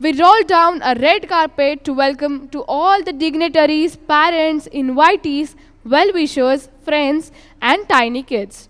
We roll down a red carpet to welcome to all the dignitaries, parents, invitees, well-wishers, friends, and tiny kids.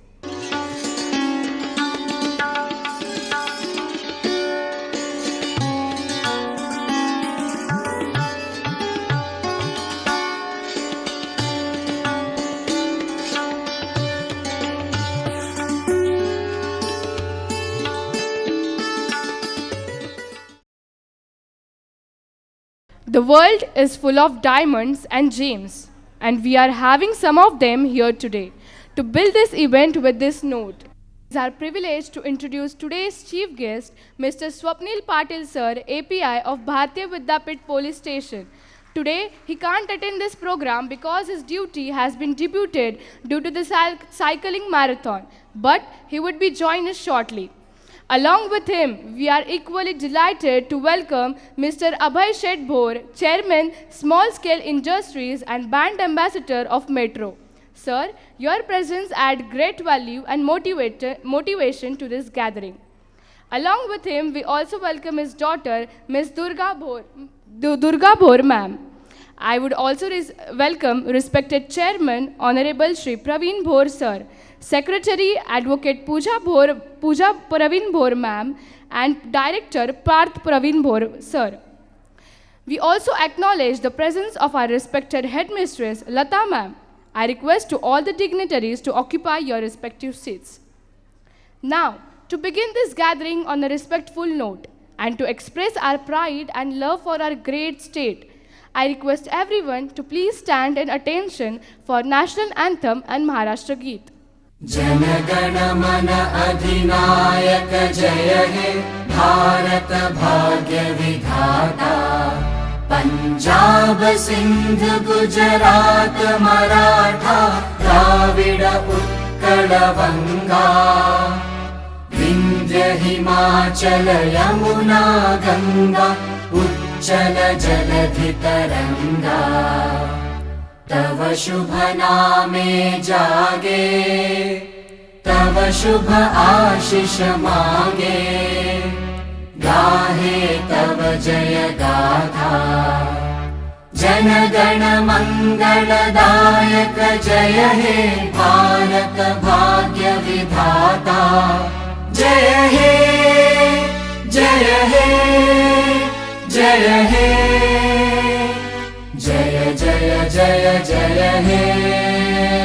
The world is full of diamonds and gems, and we are having some of them here today. To build this event with this note, it is our privilege to introduce today's chief guest, Mr. Swapnil Patil Sir, API of Bharatiya Vidyapit Police Station. Today, he can't attend this program because his duty has been deputed due to the cycling marathon, but he would be joining us shortly. Along with him, we are equally delighted to welcome Mr. Abhay Shet Bhor, Chairman, Small Scale Industries and Brand Ambassador of Metro. Sir, your presence adds great value and motivation to this gathering. Along with him, we also welcome his daughter, Ms. Durga Bhor ma'am. I would also welcome respected Chairman, Honorable Shri Praveen Bhor sir, Secretary Advocate Pooja Praveen Bhor ma'am, and Director Parth Praveen Bhor sir. We also acknowledge the presence of our respected Headmistress Lata ma'am. I request to all the dignitaries to occupy your respective seats. Now, to begin this gathering on a respectful note and to express our pride and love for our great state, I request everyone to please stand in attention for National Anthem and Maharashtra Geet. Jana Gana मन अधिनायक जय हे भारत भाग्य विधाता पंजाब सिंध गुजरात मराठा द्राविड उत्कल बंगा विंध्य हिमाचल यमुना गंगा उच्चल जलधि तरंगा तव शुभ नामे जागे तव शुभ आशीष मांगे गाहे तव जय गाथा जन गण मंगलदायक जय हे भारत भाग्य विधाता जय हे जय हे जय हे जय जय जय जय हे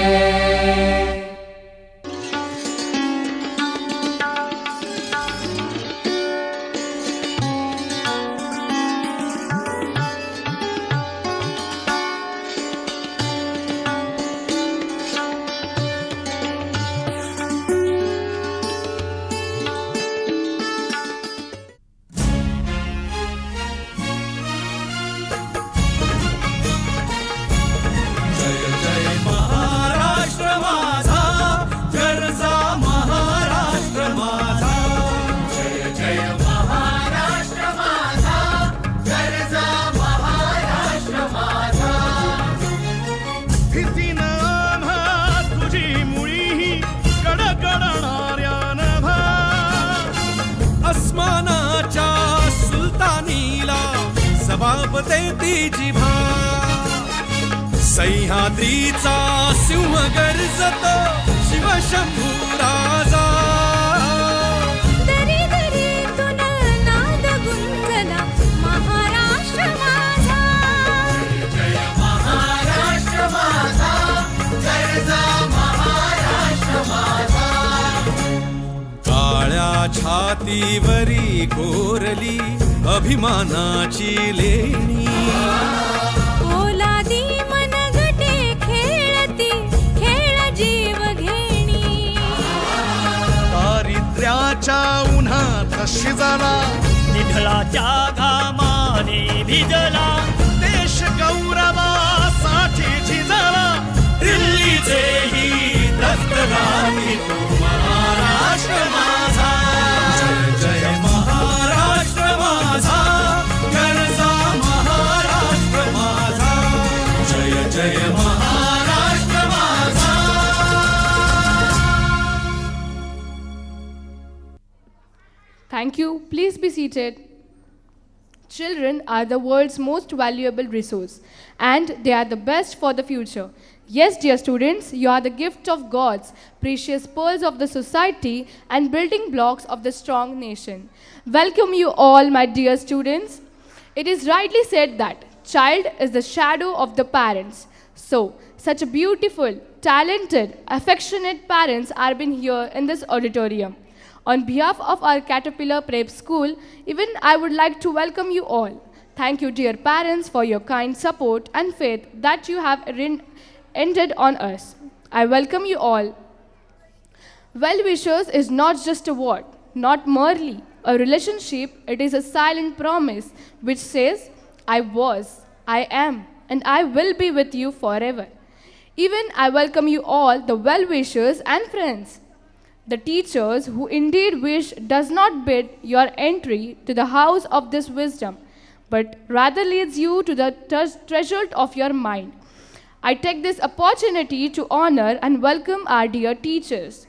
जिभा सह्याद्रीचा सिंह गर्जतो शिवशंभू राजा दरी दरीतून नाद गुंजला महाराष्ट्र माझा जय महाराष्ट्र माझा गर्जा महाराष्ट्र माझा काळ्या छातीवरी कोरली अभिमानाची लेणी ओलादी मनगटे खेळती खेळ जीव घेणी दारिद्र्याच्या उन्हात शिजला निधळाच्या घामाने भिजला देश गौरवासाठी झिजला दिल्लीचेही दस्त लागली तू महाराष्ट्र माझा जय जय महाराष्ट्र माझा गरजा महाराष्ट्र माझा जय जय महाराष्ट्र माझा Thank you. Please be seated. Children are the world's most valuable resource, and they are the best for the future. Yes, dear students, you are the gift of God's precious pearls of the society and building blocks of the strong nation. Welcome you all, my dear students. It is rightly said that child is the shadow of the parents. So, such a beautiful, talented, affectionate parents are been here in this auditorium. On behalf of our Caterpillar Prep School, even I would like to welcome you all. Thank you, dear parents, for your kind support and faith that you have ended on us. I welcome you all. Well-wishers is not just a word, not merely a relationship, it is a silent promise which says, I was, I am, and I will be with you forever. Even I welcome you all, the well-wishers and friends. The teachers who indeed wish does not bid your entry to the house of this wisdom, but rather leads you to the treasure of your mind. I take this opportunity to honor and welcome our dear teachers.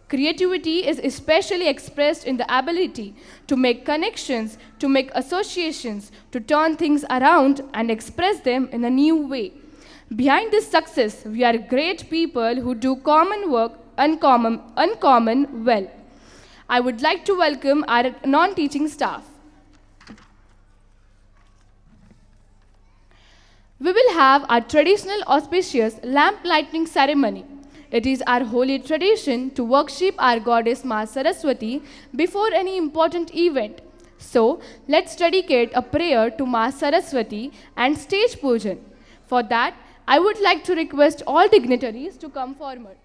Creativity is especially expressed in the ability to make connections, to make associations, to turn things around and express them in a new way. Behind this success, we are great people who do common work uncommon well. I would like to welcome our non-teaching staff. We will have our traditional auspicious lamp lighting ceremony. It is our holy tradition to worship our goddess Ma Saraswati before any important event. So, let's dedicate a prayer to Ma Saraswati and stage pujan. For that, I would like to request all dignitaries to come forward.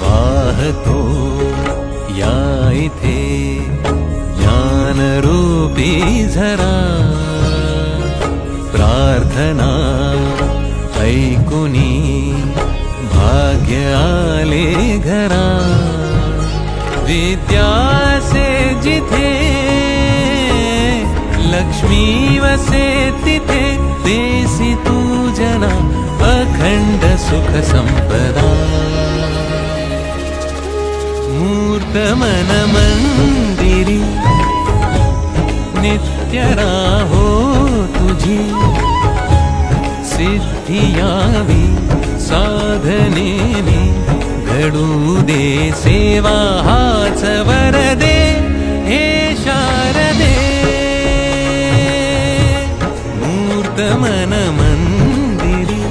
वाहतो या इथे ज्ञानरूपी झरा प्रार्थना ऐकुनी भाग्य आले घरा विद्यासे जिथे लक्ष्मी वसे तिथे देसी तू जना अखंड सुख संपदा मूर्त मन मंदिरी नित्य राहो तुझी सिद्धी यावी साधनेने घडू दे सेवा हाच वरदे हे शारदे मूर्त मन मंदिरी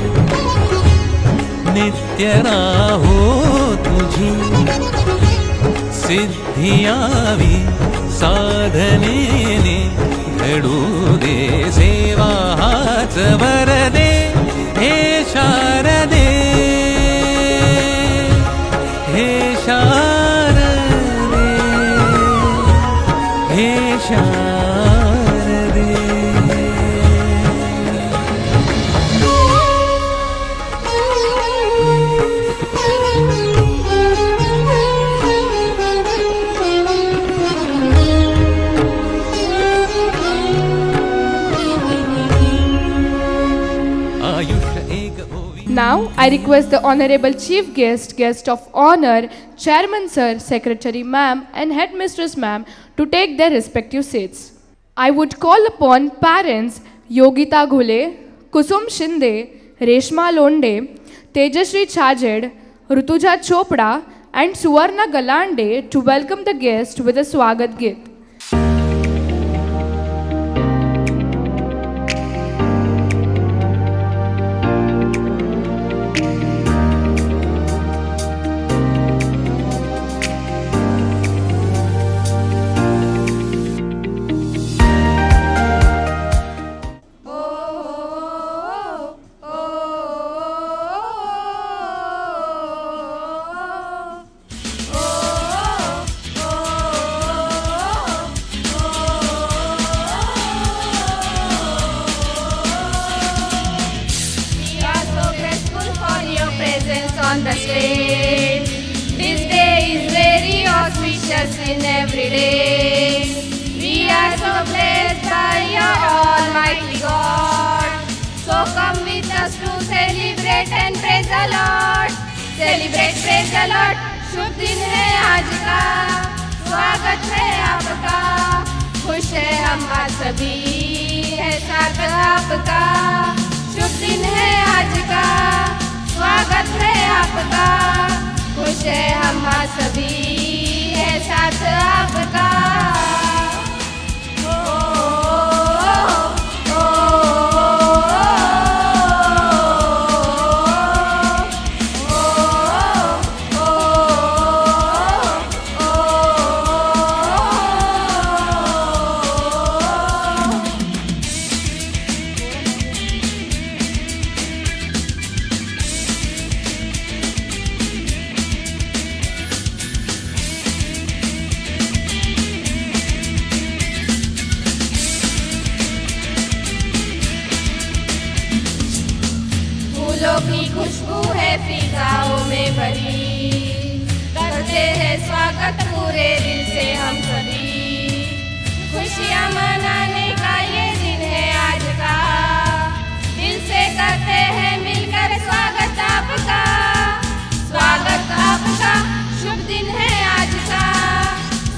नित्य राहो तुझी सिद्धी यावी साधनेने घडू दे सेवा हाच वरदे हे शारदे हे शारदे हे शारदे Now, I request the Honorable Chief Guest of Honor, Chairman Sir, Secretary Ma'am and Headmistress Ma'am to take their respective seats. I would call upon parents Yogita Ghule, Kusum Shinde, Reshma Londe, Tejashri Chajed, Rutuja Chopra and Suvarna Galande to welcome the guest with a Swagat Git. On the stage. This day is very auspicious in every day. We are so blessed by your Almighty God. So come with us to celebrate and praise the Lord. Celebrate, praise the Lord. शुभ दिन है आज का, स्वागत है आपका, खुश है हम आज सभी है साथ आपका। शुभ दिन है आज का, स्वागत है आपका, खुश है हम आज सभी है साथ आपका। फूलों की खुशबू है फिजाओं में भरी, करते हैं स्वागत पूरे दिल से हम सभी। खुशियाँ मनाने का ये दिन है आज का, दिल से करते हैं मिलकर स्वागत आपका, स्वागत आपका। शुभ दिन है आज का,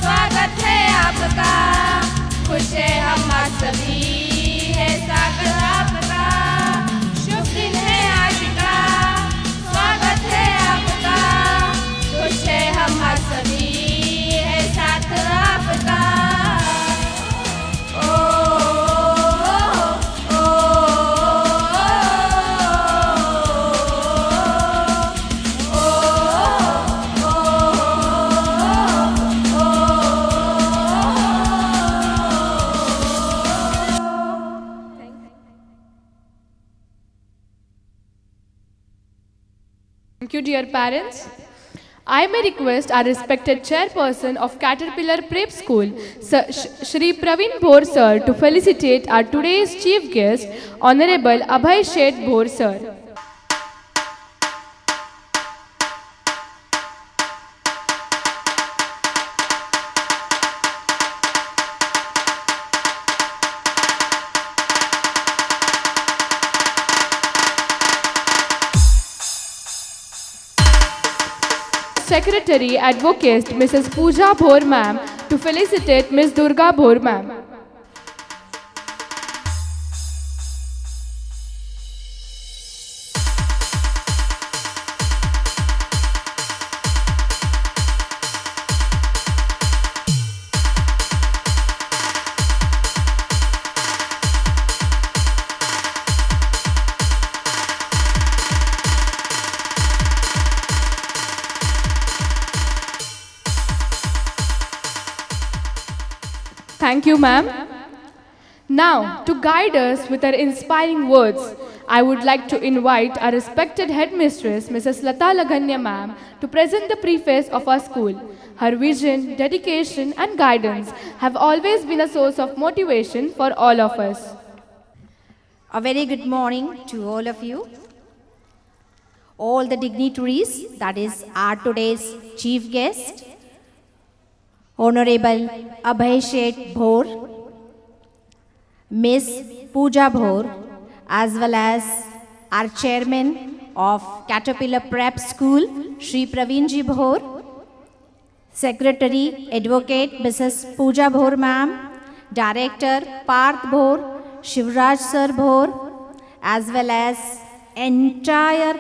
स्वागत है आपका, खुश है हम आज सभी है स्वागत आपका। शुभ दिन है आज का, स्वागत है आपका, खुश है हम आज सभी है साथ आपका। ओ, ओ, Thank you, dear parents. I may request our respected chairperson of Caterpillar Prep School, Sir Shri Praveen Bhor sir, to felicitate our today's chief guest, Honorable Abhay Sheth Bhor sir. Secretary Advocate Mrs. Pooja Bhor ma'am to felicitate Miss Durga Bhor ma'am. Thank you, ma'am. Now, to guide us with her inspiring words, I would like to invite our respected headmistress, Mrs. Lata Laganya ma'am, to present the preface of our school. Her vision, dedication and guidance have always been a source of motivation for all of us. A very good morning to all of you. All the dignitaries, that is our today's chief guest, Honorable Abhay Sheth Bhor, Miss Pooja Bhor, as well as our chairman of Caterpillar Prep School, Shri Praveenji Bhor, Secretary Advocate Mrs. Pooja Bhor ma'am, Director Parth Bhor, Shivraj Sir Bhor, as well as entire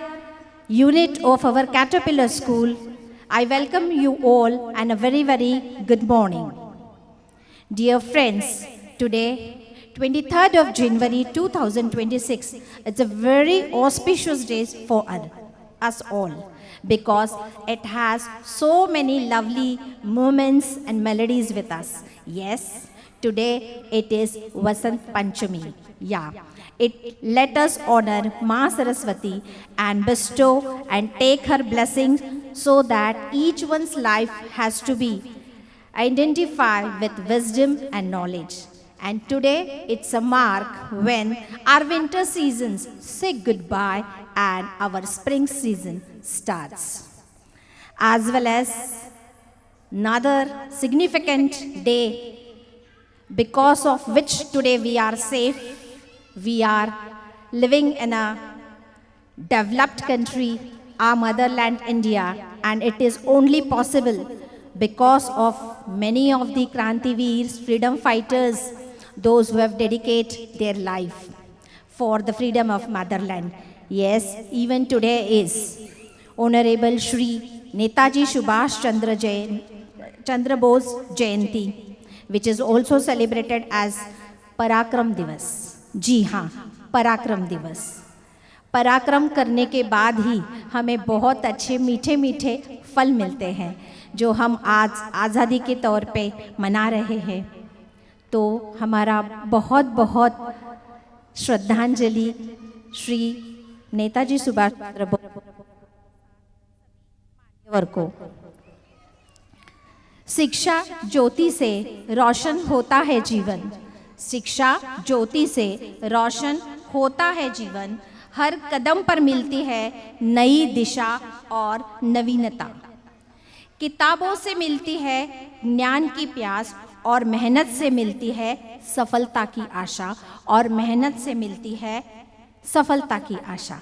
unit of our Caterpillar School. I welcome you all and a very, very good morning. Dear friends, today, 23rd of January 2026, it's a very auspicious day for us all because it has so many lovely moments and melodies with us. Yes, today it is Vasant Panchami. Yeah. Let us honor Ma Saraswati and bestow and take her blessings so that each one's life has to be identified with wisdom and knowledge. And today it's a mark when our winter seasons say goodbye and our spring season starts. As well as another significant day because of which today we are safe. We are living in a developed country our motherland India, and it is only possible because of many of the Krantiveers, freedom fighters, those who have dedicated their life for the freedom of motherland. Yes, even today is Honorable Shri Netaji Subhash Chandra Bose Jayanti, which is also celebrated as पराक्रम दिवस. जी हाँ, पराक्रम दिवस. पराक्रम करने के बाद ही हमें बहुत अच्छे मीठे मीठे फल मिलते हैं जो हम आज आज़ादी के तौर पे मना रहे हैं. तो हमारा बहुत बहुत श्रद्धांजलि श्री नेताजी सुभाष चंद्र बोस को. शिक्षा ज्योति से रोशन होता है जीवन. शिक्षा ज्योति से रोशन होता है जीवन. हर कदम पर मिलती है नई दिशा और नवीनता. किताबों से मिलती है ज्ञान की प्यास और मेहनत से मिलती है सफलता की आशा. और मेहनत से मिलती है सफलता की आशा.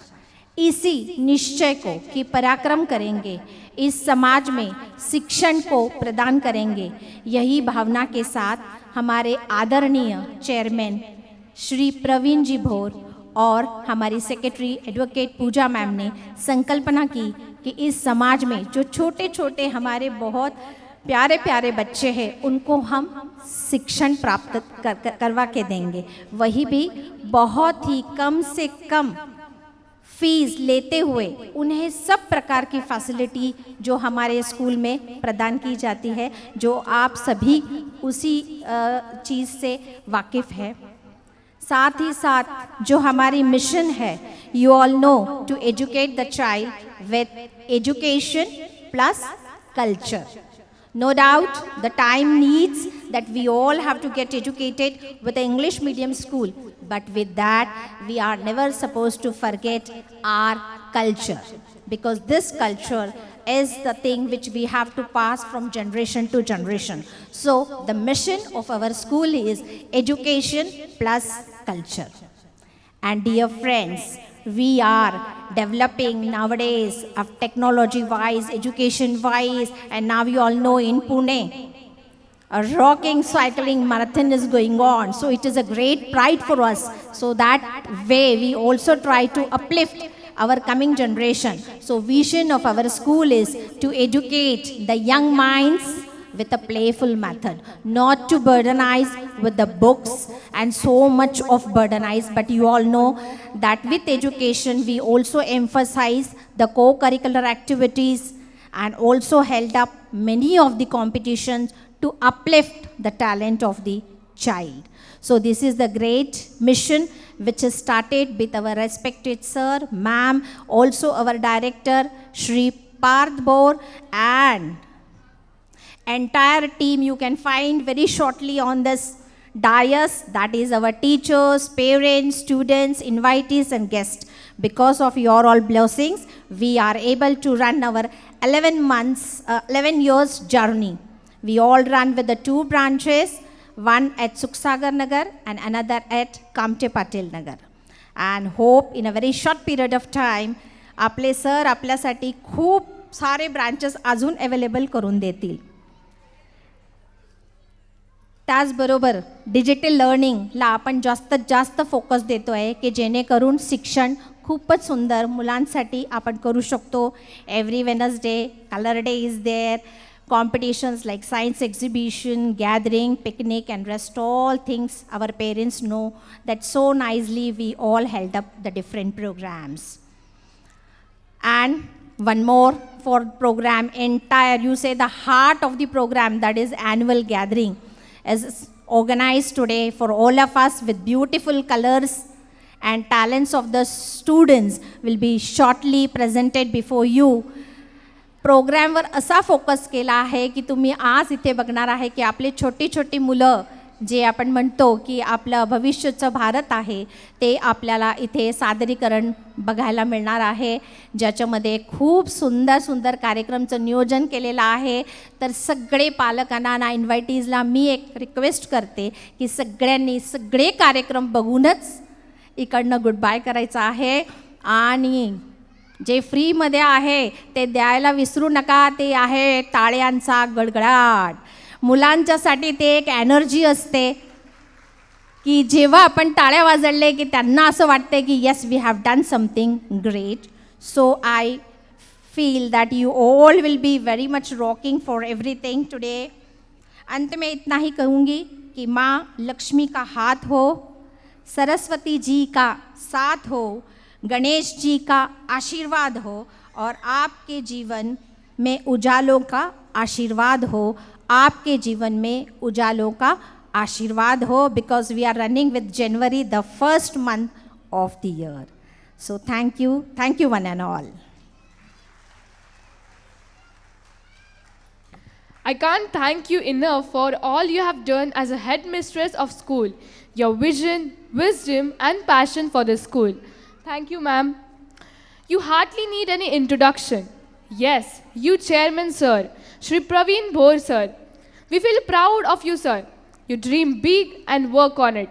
इसी निश्चय को कि पराक्रम करेंगे, इस समाज में शिक्षण को प्रदान करेंगे, यही भावना के साथ हमारे आदरणीय चेयरमैन श्री प्रवीण जी भोर और हमारी सेक्रेटरी एडवोकेट पूजा मैम ने संकल्पना की कि इस समाज में जो छोटे छोटे हमारे बहुत प्यारे प्यारे बच्चे हैं उनको हम शिक्षण प्राप्त करवा के देंगे, वही भी बहुत ही कम से कम फीस लेते हुए उन्हें सब प्रकार की फैसिलिटी जो हमारे स्कूल में प्रदान की जाती है, जो आप सभी उसी चीज़ से वाकिफ़ है. साथ ही साथ जो हमारी मिशन है, you all know, to educate the child with education plus culture. No doubt the time needs that we all have to get educated with the English medium school, but with that we are never supposed to forget our culture, because this culture is the thing which we have to pass from generation to generation. So the mission of our school is education plus culture. And dear friends, we are developing nowadays of technology wise, education wise, and now you all know in Pune a rocking cycling marathon is going on. So it is a great pride for us. So that way we also try to uplift our coming generation. So vision of our school is to educate the young minds with a playful method, not to burdenize with the books and so much of burdenize, but you all know that with education we also emphasize the co-curricular activities and also held up many of the competitions to uplift the talent of the child. So this is the great mission which is started with our respected sir, ma'am, also our director, Shri Parth Bor, and entire team you can find very shortly on this dais. That is our teachers, parents, students, invitees and guests. Because of your all blessings, we are able to run our 11 years journey. We all run with the 2 branches, one at Suksagar Nagar and another at Kamte Patel Nagar. And hope in a very short period of time, आपले sir आपल्यासाठी खूप सारे branches अजून available करून देतील. त्याचबरोबर digital लर्निंगला आपण जास्तीत जास्त फोकस देतो आहे की जेणेकरून शिक्षण खूपच सुंदर मुलांसाठी आपण करू शकतो. Every Wednesday colour day is there, competitions like science exhibition, gathering, picnic and rest all things our parents know that so nicely we all held up the different programs. And one more for program entire, you say the heart of the program, that is annual gathering, is organized today for all of us with beautiful colors and talents of the students will be shortly presented before you. प्रोग्रॅमवर असा focus केला आहे की तुम्ही आज इथे बघणार आहे की आपले छोटी छोटी मुलं जे आपण म्हणतो की आपलं भविष्याचं भारत आहे ते आपल्याला इथे सादरीकरण बघायला मिळणार आहे, ज्याच्यामध्ये खूप सुंदर सुंदर कार्यक्रमचं नियोजन केलेलं आहे. तर सगळे पालकांना ना इन्व्हायटीजला मी एक रिक्वेस्ट करते की सगळ्यांनी सगळे कार्यक्रम बघूनच इकडनं गुड बाय करायचं आहे. आणि जे फ्रीमध्ये आहे ते द्यायला विसरू नका. ते आहे टाळ्यांचा गडगडाट. मुलांच्यासाठी ते एक एनर्जी असते की जेव्हा आपण टाळ्या वाजवले की त्यांना असं वाटते की yes we have done something great. So I feel that you all will be very much rocking for everything today. अंत में इतना ही कहूँगी कि माँ लक्ष्मी का हाथ हो, सरस्वती जी का साथ हो, गणेश जी का आशीर्वाद हो और आपके जीवन में उजालों का आशीर्वाद हो. आपके जीवन में उजालों का आशीर्वाद हो, because we are running with January the first month of the year. So thank you one and all. I can't thank you enough for all you have done as a headmistress of school, your vision, wisdom, and passion for the school. Thank you, ma'am. You hardly need any introduction. Yes, you chairman, sir, Shri Praveen Bhor, sir. We feel proud of you, sir. You dream big and work on it.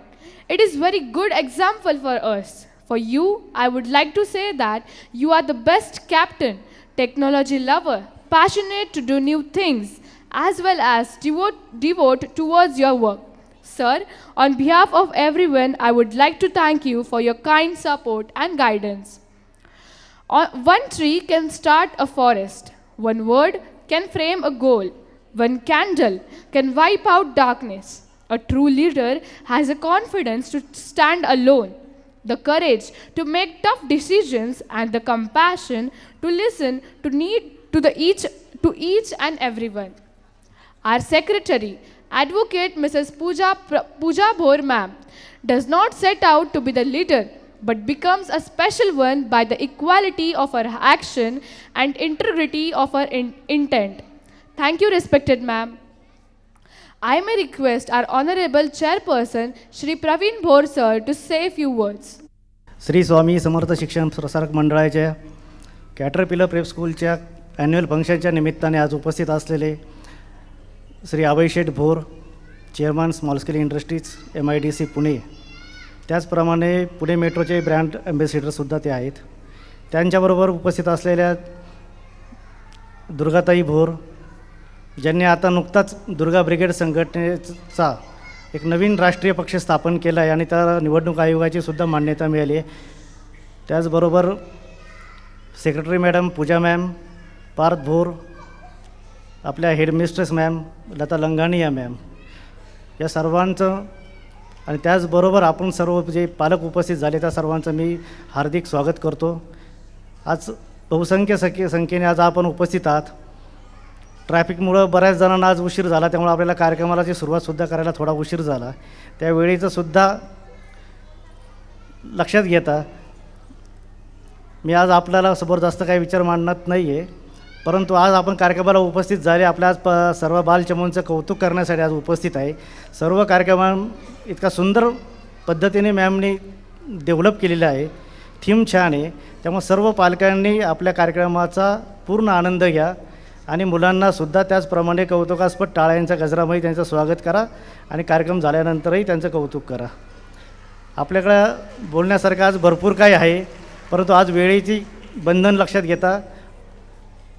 It is very good example for us. For you, I would like to say that you are the best captain, technology lover, passionate to do new things, as well as devote towards your work. Sir, on behalf of everyone, I would like to thank you for your kind support and guidance. One tree can start a forest. One word can frame a goal. One candle can wipe out darkness. A true leader has the confidence to stand alone, the courage to make tough decisions, and the compassion to listen to each and everyone. Our secretary, Advocate Mrs. Pooja Bhor ma'am, does not set out to be the leader, but becomes a special one by the equality of her action and integrity of her intent. Thank you, respected ma'am. I may request our honorable chairperson, Shri Praveen Bhor sir, to say a few words. Shri Swami Samarth Shikshan Prasarak मंडळाच्या caterpillar prep स्कूलच्या annual फंक्शनच्या निमित्ताने आज उपस्थित असलेले Shri Abhayseth Bhor, chairman small scale industries MIDC Pune, त्याचप्रमाणे पुणे मेट्रोचे brand ॲम्बेसिडरसुद्धा ते आहेत. त्यांच्याबरोबर उपस्थित असलेल्या दुर्गाताई भोर, ज्यांनी आता नुकताच दुर्गा ब्रिगेड संघटनेचा एक नवीन राष्ट्रीय पक्ष स्थापन केला आहे आणि त्या निवडणूक आयोगाची सुद्धा मान्यता मिळाली आहे. त्याचबरोबर सेक्रेटरी मॅडम पूजा मॅम, पार्थ भोर, आपल्या हेडमिस्ट्रेस मॅम लता लंगाणिया मॅम, या सर्वांचं आणि त्याचबरोबर आपण सर्व जे पालक उपस्थित झाले त्या सर्वांचं मी हार्दिक स्वागत करतो. आज बहुसंख्य संख्येने आज आपण उपस्थित आहात. ट्रॅफिकमुळं बऱ्याच जणांना आज उशीर झाला, त्यामुळे आपल्याला कार्यक्रमाची सुरुवातसुद्धा करायला थोडा उशीर झाला. त्यावेळीचंसुद्धा लक्षात घेता मी आज आपल्याला समोर जास्त काही विचार मांडत नाही आहे, परंतु आज आपण कार्यक्रमाला उपस्थित झाले. आपल्या आज सर्व बालचमूंचं कौतुक करण्यासाठी आज उपस्थित आहे. सर्व कार्यक्रम इतका सुंदर पद्धतीने मॅमनी डेव्हलप केलेला आहे. थीम छान आहे. त्यामुळे सर्व पालकांनी आपल्या कार्यक्रमाचा पूर्ण आनंद घ्या आणि मुलांनासुद्धा त्याचप्रमाणे कौतुकास्पद टाळ्यांच्या गजरामध्ये त्यांचं स्वागत करा आणि कार्यक्रम झाल्यानंतरही त्यांचं कौतुक करा. आपल्याकडं बोलण्यासारखं आज भरपूर काही आहे, परंतु आज वेळेची बंधन लक्षात घेता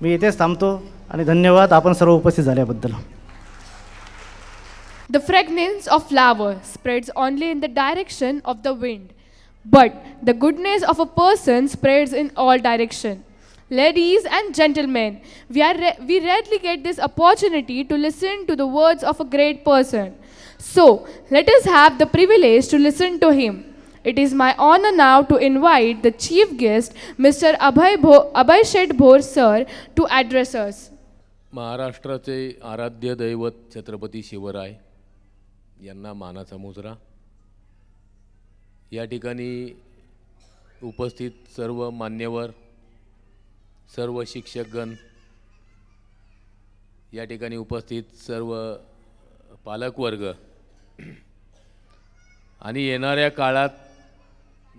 मी इथेच थांबतो आणि धन्यवाद आपण सर्व उपस्थित झाल्याबद्दल. The fragrance of flower spreads only in the direction of the wind, but the goodness of a person spreads in all directions. Ladies and gentlemen, we rarely get this opportunity to listen to the words of a great person. So, let us have the privilege to listen to him. It is my honor now to invite the chief guest, Mr. Abhaysheth Bhor sir, to address us. महाराष्ट्राचे आराध्य दैवत छत्रपती शिवराय यांना मानाचा मुजरा. या ठिकाणी उपस्थित सर्व मान्यवर, सर्व शिक्षकगण, या ठिकाणी उपस्थित सर्व पालकवर्ग आणि येणाऱ्या काळात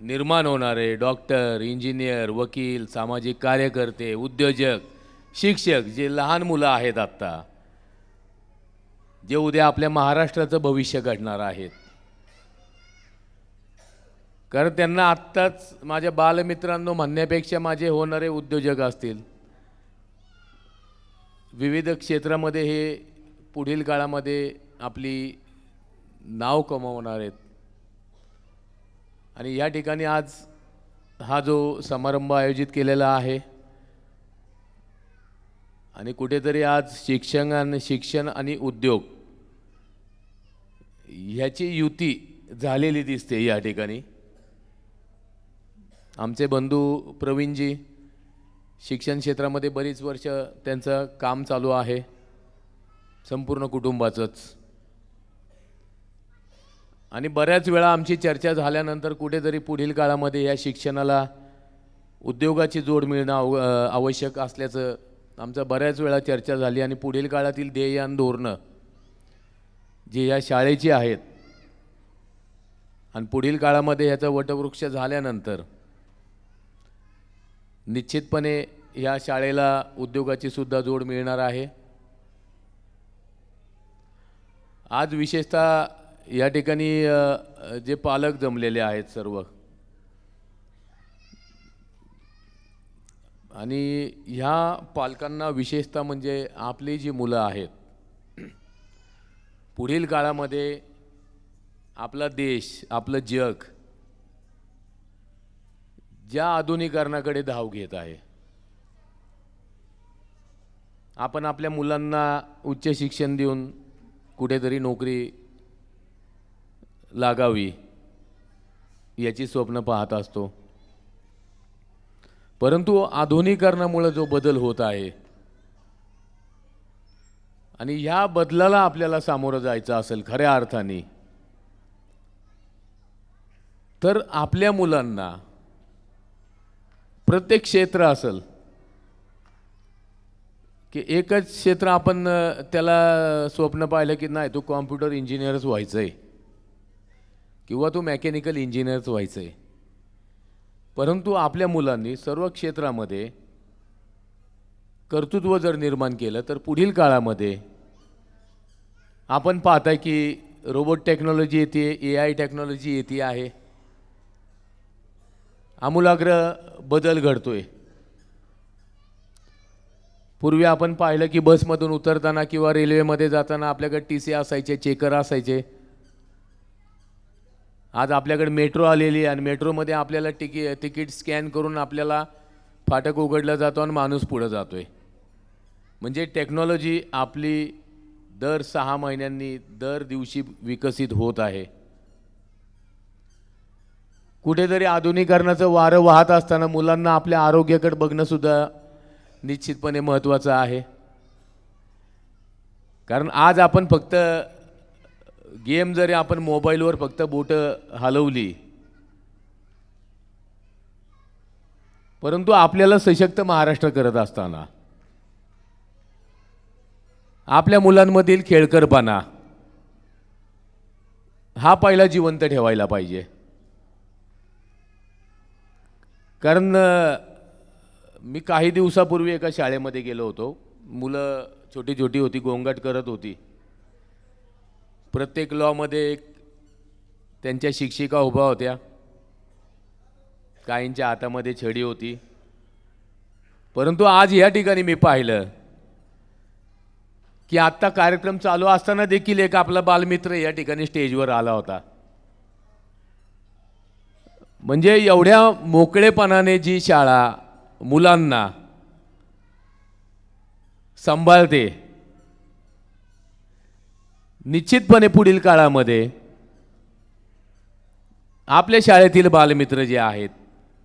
निर्माण होणारे डॉक्टर, इंजिनियर, वकील, सामाजिक कार्यकर्ते, उद्योजक, शिक्षक, जे लहान मुलं आहेत आत्ता, जे उद्या आपल्या महाराष्ट्राचं भविष्य घडणार आहेत. कारण त्यांना आत्ताच माझ्या बालमित्रांनो म्हणण्यापेक्षा माझे होणारे उद्योजक असतील, विविध क्षेत्रामध्ये हे पुढील काळामध्ये आपली नाव कमावणार आहेत. आणि या ठिकाणी आज हा जो समारंभ आयोजित केलेला आहे आणि कुठेतरी आज शिक्षण आणि उद्योग ह्याची युती झालेली दिसते. या ठिकाणी आमचे बंधू प्रवीणजी शिक्षण क्षेत्रामध्ये बरीच वर्ष त्यांचं काम चालू आहे, संपूर्ण कुटुंबाचंच. आणि बऱ्याच वेळा आमची चर्चा झाल्यानंतर कुठेतरी पुढील काळामध्ये या शिक्षणाला उद्योगाची जोड मिळणं आवश्यक असल्याचं आमचं बऱ्याच वेळा चर्चा झाली. आणि पुढील काळातील ध्येय आणि धोरणं जी या शाळेची आहेत आणि पुढील काळामध्ये ह्याचा वटवृक्ष झाल्यानंतर निश्चितपणे या शाळेला उद्योगाची सुद्धा जोड मिळणार आहे. आज विशेषतः या ठिकाणी जे पालक जमलेले आहेत सर्व, आणि ह्या पालकांना विशेषतः म्हणजे आपली जी मुलं आहेत, पुढील काळामध्ये आपला देश, आपलं जग ज्या आधुनिकीकरणाकडे धाव घेत आहे, आपण आपल्या मुलांना उच्च शिक्षण देऊन कुठेतरी नोकरी लागावी याची स्वप्न पाहत असतो. परंतु आधुनिकीकरणामुळे जो बदल होत आहे आणि ह्या बदलाला आपल्याला सामोरं जायचं असेल खऱ्या अर्थाने, तर आपल्या मुलांना प्रत्येक क्षेत्र असेल की एकच क्षेत्र आपण त्याला स्वप्न पाहिलं की नाही तू कॉम्प्युटर इंजिनियरच व्हायचं आहे किंवा तू मेकॅनिकल इंजिनियरच व्हायचं आहे, परंतु आपल्या मुलांनी सर्व क्षेत्रामध्ये कर्तृत्व जर निर्माण केलं तर पुढील काळामध्ये आपण पाहताय की रोबोट टेक्नॉलॉजी येते, AI टेक्नॉलॉजी येते आहे, आमूलाग्र बदल घडतोय. पूर्वी आपण पाहिलं की बसमधून उतरताना किंवा रेल्वेमध्ये जाताना आपल्याकडे TC असायचे, चेकर असायचे. आज आपल्याकडे मेट्रो आलेली आहे आणि मेट्रोमध्ये आपल्याला तिकीट स्कॅन करून आपल्याला फाटक उघडलं जातो आणि माणूस पुढे जातोय. म्हणजे टेक्नॉलॉजी आपली दर 6 महिन्यांनी दर दिवशी विकसित होत आहे. कुठेतरी आधुनिकीकरणाचं वारं वाहत असताना मुलांना आपल्या आरोग्याकडे बघणं सुद्धा निश्चितपणे महत्त्वाचं आहे. कारण आज आपण फक्त गेम जरी आपण मोबाईलवर फक्त बोटं हलवली, परंतु आपल्याला सशक्त महाराष्ट्र करत असताना आपल्या मुलांमधील खेळकरपणा हा पहिला जिवंत ठेवायला पाहिजे. कारण मी काही दिवसापूर्वी एका शाळेमध्ये गेलो होतो. मुलं छोटी छोटी होती, गोंगाट करत होती. प्रत्येक लॉमध्ये एक त्यांच्या शिक्षिका उभा होत्या, काहींच्या हातामध्ये छडी होती. परंतु आज या ठिकाणी मी पाहिलं की आत्ता कार्यक्रम चालू असताना देखील एक आपला बालमित्र या ठिकाणी स्टेजवर आला होता. म्हणजे एवढ्या मोकळेपणाने जी शाळा मुलांना सांभाळते, निश्चितपणे पुढील काळामध्ये आपल्या शाळेतील बालमित्र जे आहेत